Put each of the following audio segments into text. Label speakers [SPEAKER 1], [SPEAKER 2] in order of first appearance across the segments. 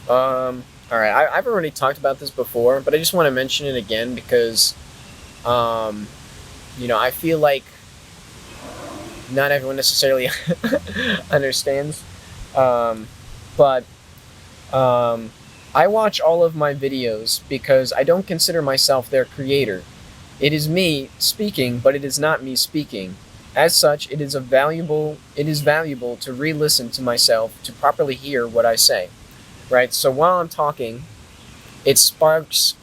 [SPEAKER 1] All right. I've already talked about this before, but I just want to mention it again because, um, I feel like not everyone necessarily understands. Um, but um, I watch all of my videos because I don't consider myself their creator. It is me speaking, but it is not me speaking. As such, it is valuable to re-listen to myself to properly hear what I say. Right? So while I'm talking, it sparks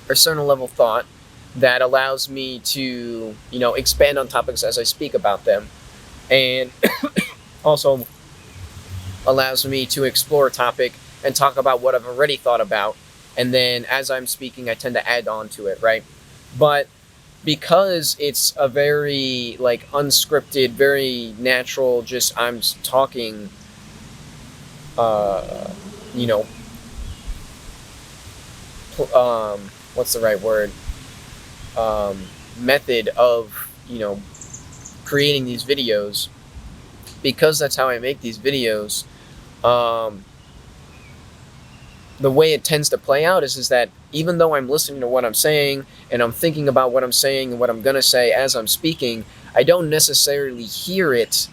[SPEAKER 1] a certain level of thought that allows me to, expand on topics as I speak about them, and also allows me to explore a topic and talk about what I've already thought about. And then as I'm speaking, I tend to add on to it, right? But because it's a very like unscripted, very natural, just I'm talking, uh, you know, what's the right word? Method of, creating these videos, because that's how I make these videos. Um, the way it tends to play out is that even though I'm listening to what I'm saying and I'm thinking about what I'm saying and what I'm gonna say as I'm speaking, I don't necessarily hear it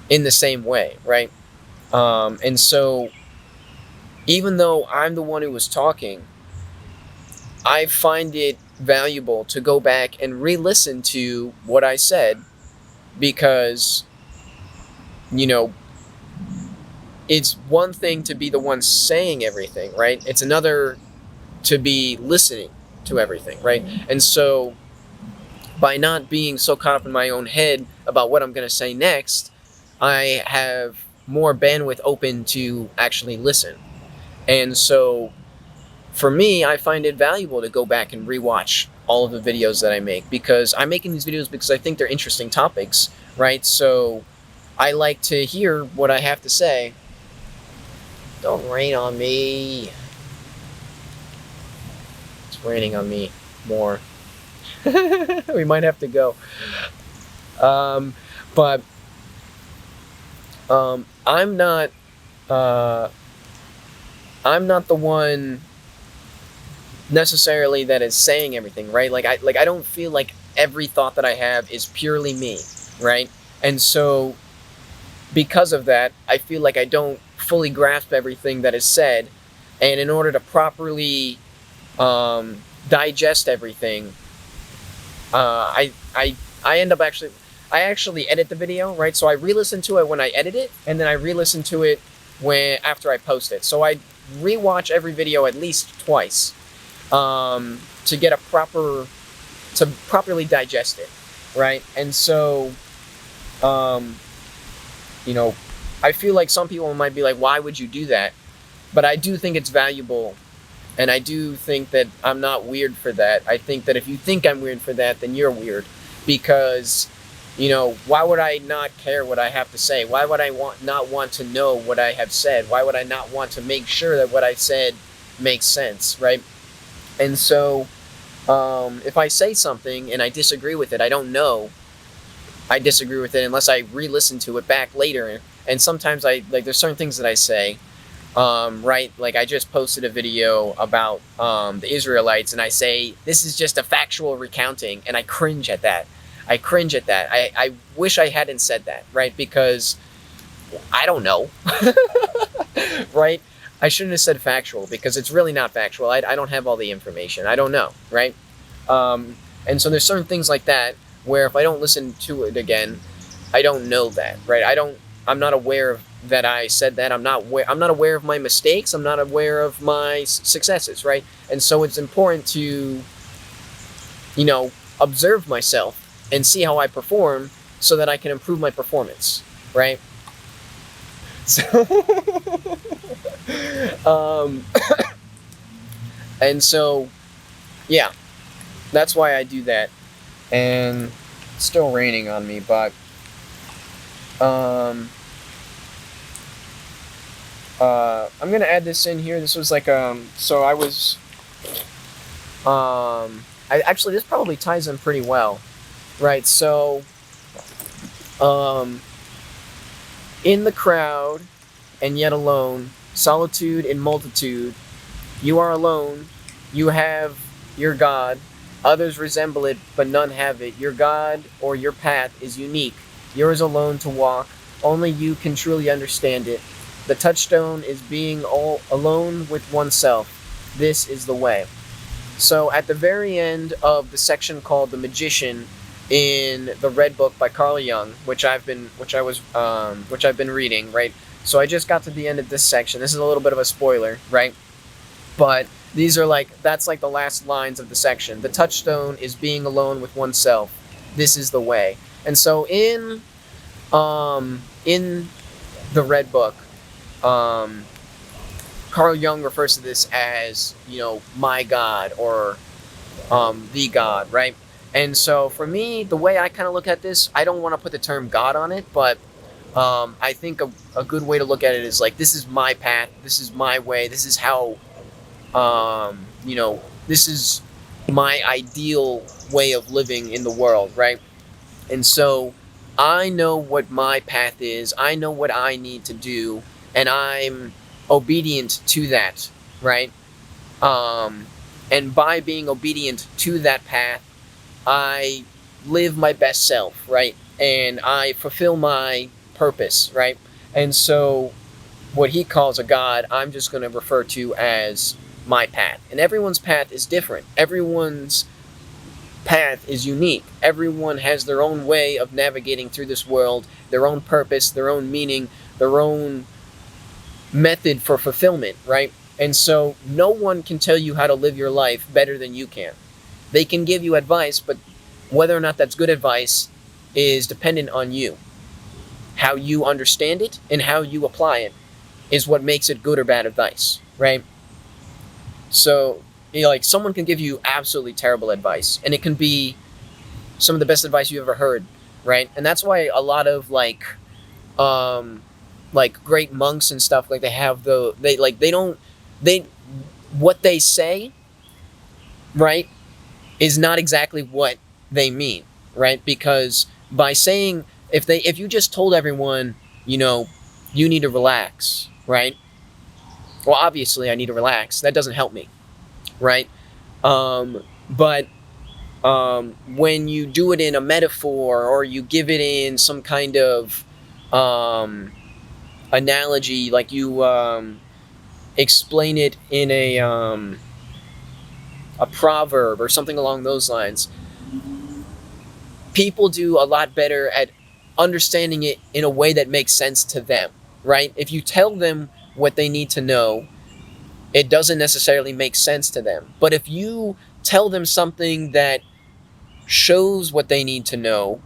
[SPEAKER 1] in the same way, right? And so even though I'm the one who was talking, I find it valuable to go back and re-listen to what I said because, you know, it's one thing to be the one saying everything, right? It's another to be listening to everything, right? And so by not being so caught up in my own head about what I'm going to say next, I have more bandwidth open to actually listen. And so for me, I find it valuable to go back and rewatch all of the videos that I make because I'm making these videos because I think they're interesting topics, right? So I like to hear what I have to say. Don't rain on me. It's raining on me more. We might have to go. Um, but I'm not. Uh, I'm not the one necessarily that is saying everything, right? I don't feel like every thought that I have is purely me, right? And so because of that, I feel like I don't fully grasp everything that is said, and in order to properly digest everything, I end up actually I actually edit the video, right? So I re-listen to it when I edit it, and then I re-listen to it when after I post it. So I rewatch every video at least twice to get a to properly digest it, right? And so, um, you know, I feel like some people might be like, "Why would you do that?" But I do think it's valuable, and I do think that I'm not weird for that. I think that if you think I'm weird for that, then you're weird, because why would I not care what I have to say? Why would I not want to know what I have said? Why would I not want to make sure that what I said makes sense, right? And so, if I say something and I disagree with it, I don't know I disagree with it unless I re-listen to it back later. And sometimes there's certain things that I say, right? Like I just posted a video about the Israelites, and I say this is just a factual recounting, and I cringe at that. I cringe at that. I wish I hadn't said that, right? Because I don't know, right? I shouldn't have said factual because it's really not factual. I don't have all the information. I don't know, right? And so there's certain things like that where if I don't listen to it again, I don't know that, right? I'm not aware of that I said that. I'm not aware of my mistakes. I'm not aware of my successes, right? And so it's important to, observe myself and see how I perform so that I can improve my performance, right? So, um, and so, yeah, that's why I do that. And it's still raining on me, but um, I'm gonna add this in here. This was like so I was I actually this probably ties in pretty well, right? So um, in the crowd and yet alone, solitude in multitude. You are alone. You have your God. Others resemble it, but none have it. Your God or your path is unique. Yours alone to walk. Only you can truly understand it. The touchstone is being all alone with oneself. This is the way. So at the very end of the section called "The Magician" in the Red Book by Carl Jung, which I've been reading, right? So I just got to the end of this section. This is a little bit of a spoiler, right? But that's like the last lines of the section. The touchstone is being alone with oneself. This is the way. And so in the Red Book, Carl Jung refers to this as, my God, or the God, right? And so for me, the way I kind of look at this, I don't want to put the term God on it, but I think a good way to look at it is like, this is my path, this is my way, this is how, this is my ideal way of living in the world, right? And so I know what my path is, I know what I need to do, and I'm obedient to that, right? And by being obedient to that path, I live my best self, right? And I fulfill my purpose, right? And so what he calls a God, I'm just going to refer to as my path. And everyone's path is different. Everyone's path is unique. Everyone has their own way of navigating through this world, their own purpose, their own meaning, their own method for fulfillment, right? And so no one can tell you how to live your life better than you can. They can give you advice, but whether or not that's good advice is dependent on you. How you understand it and how you apply it is what makes it good or bad advice, right? So, like, someone can give you absolutely terrible advice, and it can be some of the best advice you've ever heard, right? And that's why a lot of like great monks and stuff, like, what they say, right, is not exactly what they mean, right? Because by saying, if you just told everyone, you need to relax, right? Well, obviously I need to relax. That doesn't help me, right? But when you do it in a metaphor, or you give it in some kind of analogy, like you explain it in a proverb or something along those lines, people do a lot better at understanding it in a way that makes sense to them, right? If you tell them what they need to know, it doesn't necessarily make sense to them. But if you tell them something that shows what they need to know,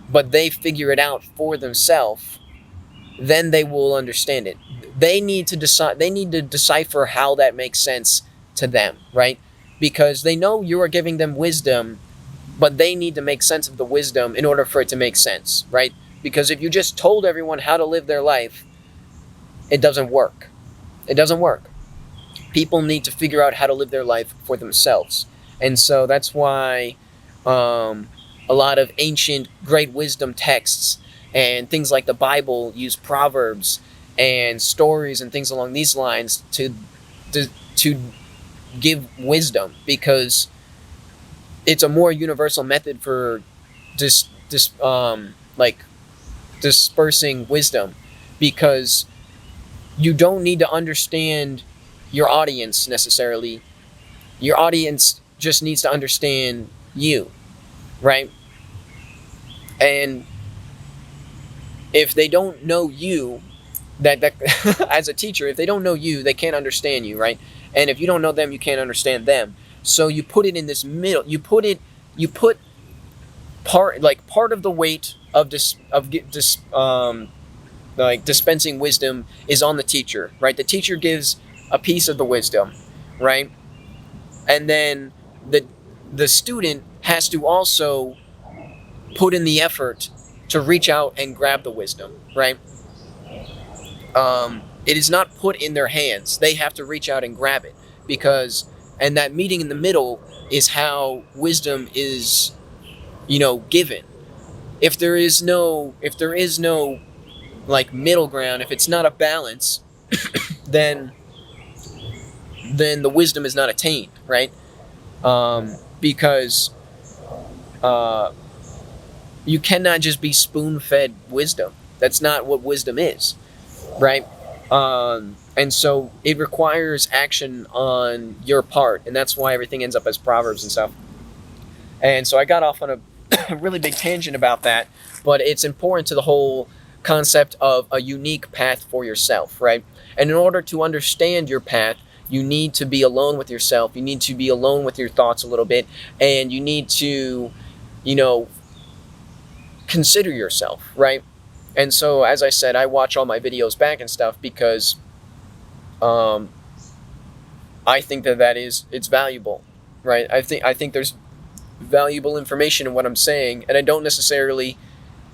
[SPEAKER 1] but they figure it out for themselves, then they will understand it. They need to decipher how that makes sense to them, right? Because they know you are giving them wisdom, but they need to make sense of the wisdom in order for it to make sense, right? Because if you just told everyone how to live their life, it doesn't work. It doesn't work. People need to figure out how to live their life for themselves. And so that's why a lot of ancient great wisdom texts and things like the Bible use proverbs and stories and things along these lines to give wisdom, because it's a more universal method for dispersing wisdom, because you don't need to understand your audience necessarily. Your audience just needs to understand you, right? And if they don't know you, that as a teacher, if they don't know you, they can't understand you, right? And if you don't know them, you can't understand them. So you put it in this middle. You put part of the weight of dispensing wisdom is on the teacher, right? The teacher gives a piece of the wisdom, right? And then the student has to also put in the effort to reach out and grab the wisdom, right? It is not put in their hands. They have to reach out and grab it, and that meeting in the middle is how wisdom is, given. If there is no like middle ground, if it's not a balance, then the wisdom is not attained, right? Because you cannot just be spoon-fed wisdom. That's not what wisdom is, right? And so it requires action on your part, and that's why everything ends up as proverbs and stuff. And so I got off on a really big tangent about that, but it's important to the whole concept of a unique path for yourself, right? And in order to understand your path, you need to be alone with yourself. You need to be alone with your thoughts a little bit, and you need to, consider yourself, right? And so, as I said, I watch all my videos back and stuff because I think that it's valuable, right? I think there's valuable information in what I'm saying, and I don't necessarily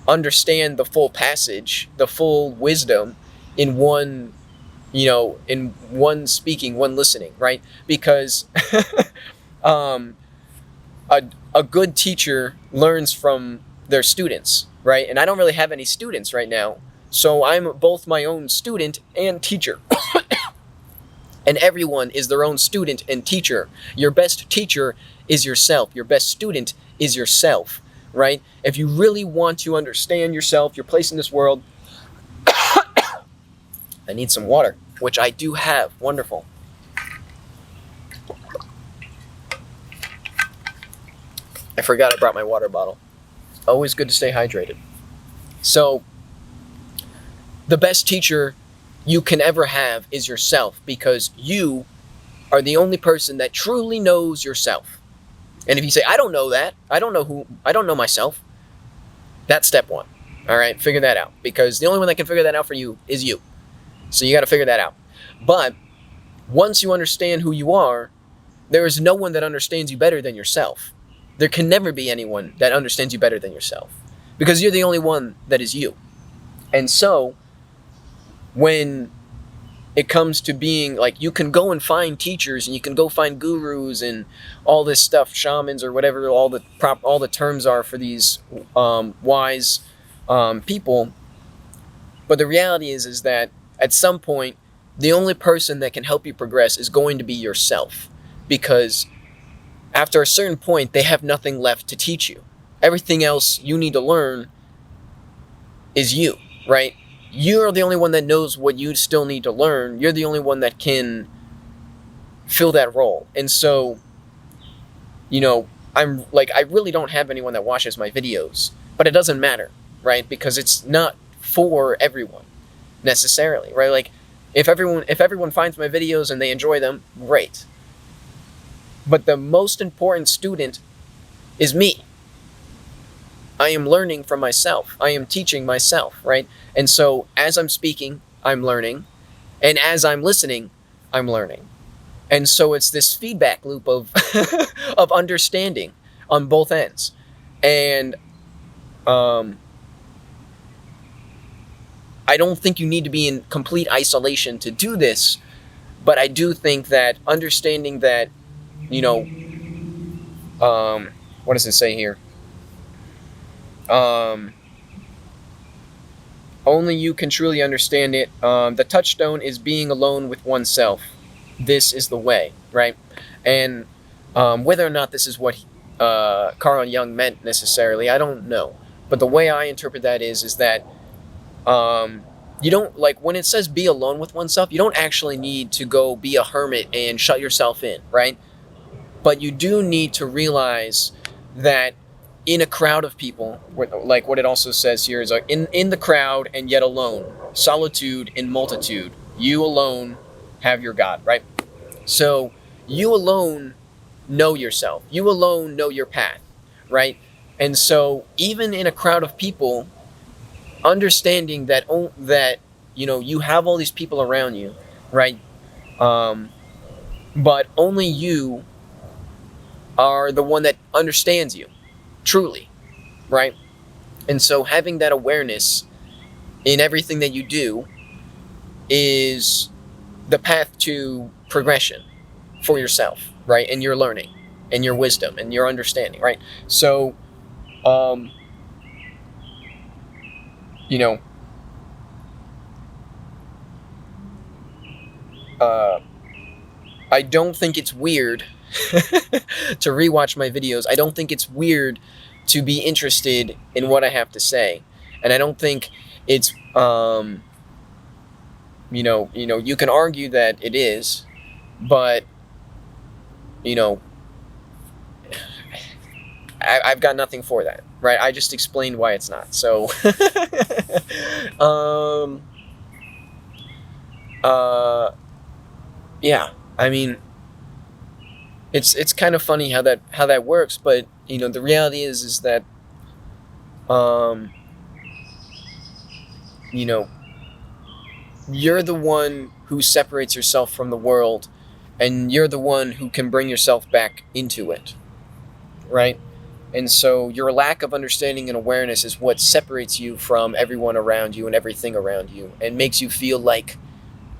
[SPEAKER 1] understand the full passage, the full wisdom in one, in one speaking, one listening, right? Because a good teacher learns from their students, right? And I don't really have any students right now, so I'm both my own student and teacher. And everyone is their own student and teacher. Your best teacher is yourself. Your best student is yourself, right? If you really want to understand yourself, your place in this world, I need some water, which I do have. Wonderful. I forgot I brought my water bottle. Always good to stay hydrated. So, the best teacher you can ever have is yourself, because you are the only person that truly knows yourself. And if you say, I don't know that, I don't know myself, that's step one. All right, figure that out, because the only one that can figure that out for you is you. So you got to figure that out. But once you understand who you are, there is no one that understands you better than yourself. There can never be anyone that understands you better than yourself, because you're the only one that is you. And so when it comes to being like, you can go and find teachers, and you can go find gurus and all this stuff, shamans or whatever all the terms are for these wise people. But the reality is that at some point, the only person that can help you progress is going to be yourself, because after a certain point, they have nothing left to teach you. Everything else you need to learn is you, right? You're the only one that knows what you still need to learn. You're the only one that can fill that role. And so, I'm like, I really don't have anyone that watches my videos, but it doesn't matter, right? Because it's not for everyone necessarily, right? Like, if everyone finds my videos and they enjoy them, great. But the most important student is me. I am learning from myself. I am teaching myself, right? And so as I'm speaking, I'm learning. And as I'm listening, I'm learning. And so it's this feedback loop of of understanding on both ends. And I don't think you need to be in complete isolation to do this, but I do think that understanding that, what does it say here? Only you can truly understand it. The touchstone is being alone with oneself. This is the way, right? And whether or not this is what Carl Jung meant necessarily, I don't know. But the way I interpret that is that you don't, like, when it says be alone with oneself, you don't actually need to go be a hermit and shut yourself in, right? But you do need to realize that in a crowd of people, like what it also says here is in the crowd and yet alone, solitude in multitude, you alone have your God, right? So you alone know yourself. You alone know your path, right? And so even in a crowd of people, understanding that you have all these people around you, right? But only you are the one that understands you truly, right? And so having that awareness in everything that you do is the path to progression for yourself, right? And your learning and your wisdom and your understanding, right? So I don't think it's weird to rewatch my videos. I don't think it's weird to be interested in what I have to say, and I don't think it's you can argue that it is, but I've got nothing for that, right? I just explained why it's not. So, yeah. I mean, it's kind of funny how that works, but the reality is that you're the one who separates yourself from the world, and you're the one who can bring yourself back into it, right? And so your lack of understanding and awareness is what separates you from everyone around you and everything around you, and makes you feel like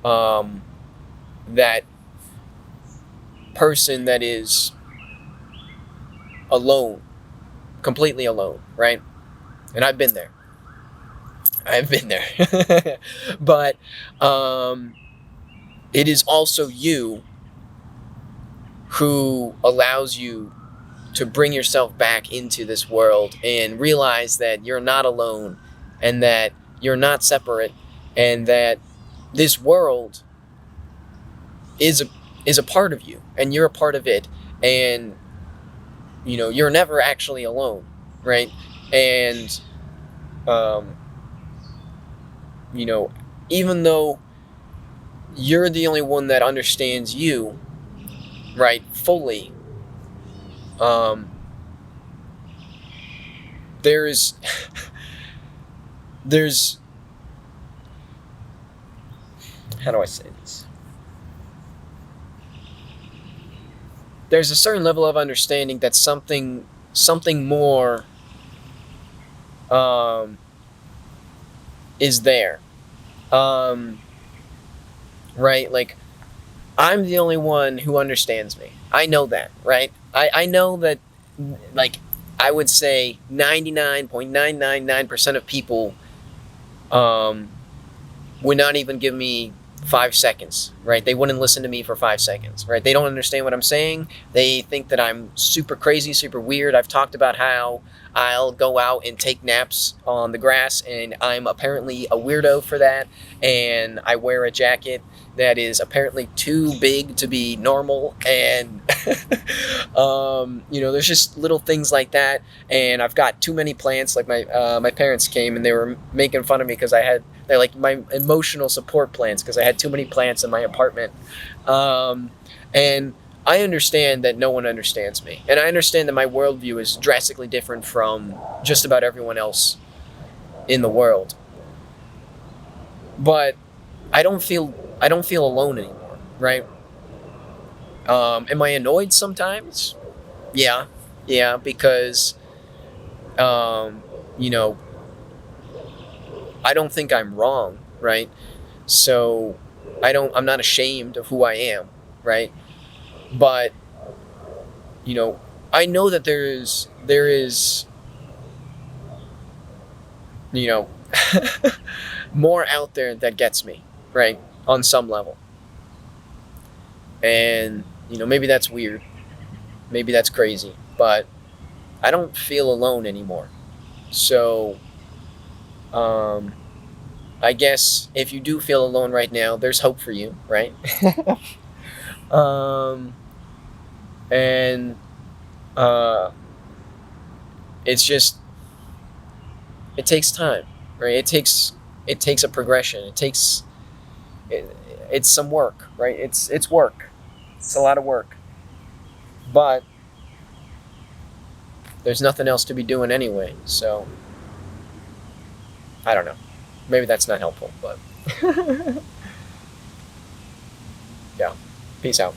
[SPEAKER 1] that person that is alone, completely alone, right? And I've been there. But it is also you who allows you to bring yourself back into this world and realize that you're not alone, and that you're not separate, and that this world is a part of you, and you're a part of it, and you're never actually alone, right? And even though you're the only one that understands you, right, fully, there's how do I say this? There's a certain level of understanding that something more is there, right? Like, I'm the only one who understands me. I know that, right? I know that, like, I would say 99.999% of people would not even give me 5 seconds, right? They wouldn't listen to me for 5 seconds, right? They don't understand what I'm saying. They think that I'm super crazy, super weird. I've talked about how I'll go out and take naps on the grass, and I'm apparently a weirdo for that. And I wear a jacket that is apparently too big to be normal. And, there's just little things like that. And I've got too many plants. Like my parents came and they were making fun of me because they're like my emotional support plants, because I had too many plants in my apartment. And I understand that no one understands me. And I understand that my worldview is drastically different from just about everyone else in the world. But I don't feel alone anymore, right? Am I annoyed sometimes? Yeah, because I don't think I'm wrong, right? So I'm not ashamed of who I am, right? But I know that there is more out there that gets me, right? On some level. And maybe that's weird, maybe that's crazy, but I don't feel alone anymore. So I guess if you do feel alone right now, there's hope for you, right? And it's just, it takes time, right? It takes a progression. It's some work, right? It's work. It's a lot of work. But there's nothing else to be doing anyway, so I don't know. Maybe that's not helpful, but yeah. Peace out.